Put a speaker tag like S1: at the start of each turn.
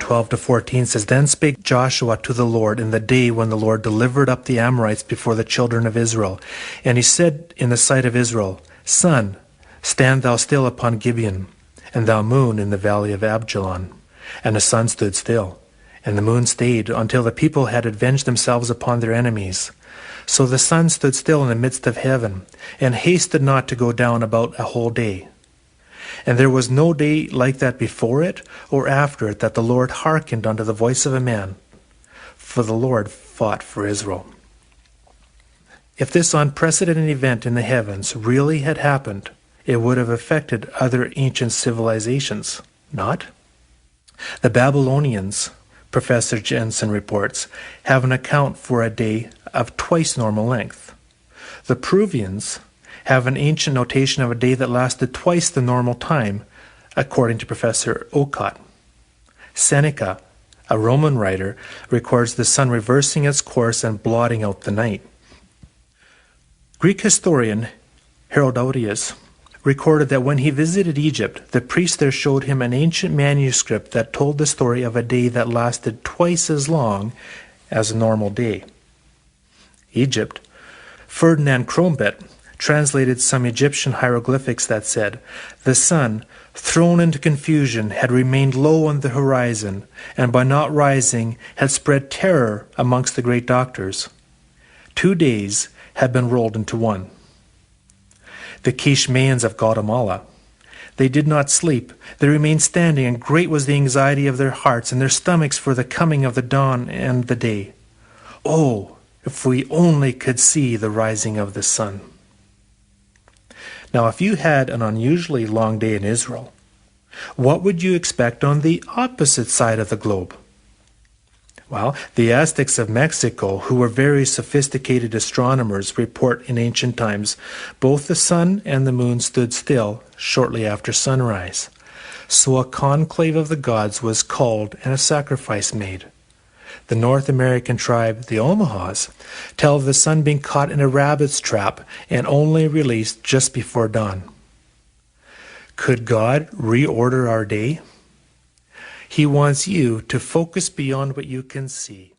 S1: 12-14 says, Then spake Joshua to the Lord in the day when the Lord delivered up the Amorites before the children of Israel. And he said in the sight of Israel, Sun, stand thou still upon Gibeon, and thou moon in the valley of Abjalon. And the sun stood still, and the moon stayed, until the people had avenged themselves upon their enemies. So the sun stood still in the midst of heaven, and hasted not to go down about a whole day. And there was no day like that before it or after it, that the Lord hearkened unto the voice of a man. For the Lord fought for Israel. If this unprecedented event in the heavens really had happened, it would have affected other ancient civilizations, not? The Babylonians, Professor Jensen reports, have an account for a day of twice normal length. The Peruvians have an ancient notation of a day that lasted twice the normal time, according to Professor Ocott. Seneca, a Roman writer, records the sun reversing its course and blotting out the night. Greek historian Herodotus recorded that when he visited Egypt, the priest there showed him an ancient manuscript that told the story of a day that lasted twice as long as a normal day. Egypt. Ferdinand Krombet translated some Egyptian hieroglyphics that said, The sun, thrown into confusion, had remained low on the horizon, and by not rising had spread terror amongst the great doctors. 2 days had been rolled into one. The Quiche-Mayans of Guatemala. They did not sleep. They remained standing, and great was the anxiety of their hearts and their stomachs for the coming of the dawn and the day. Oh, if we only could see the rising of the sun. Now, if you had an unusually long day in Israel, what would you expect on the opposite side of the globe? Well, the Aztecs of Mexico, who were very sophisticated astronomers, report in ancient times both the sun and the moon stood still shortly after sunrise. So a conclave of the gods was called and a sacrifice made. The North American tribe, the Omahas, tell of the sun being caught in a rabbit's trap and only released just before dawn. Could God reorder our day? He wants you to focus beyond what you can see.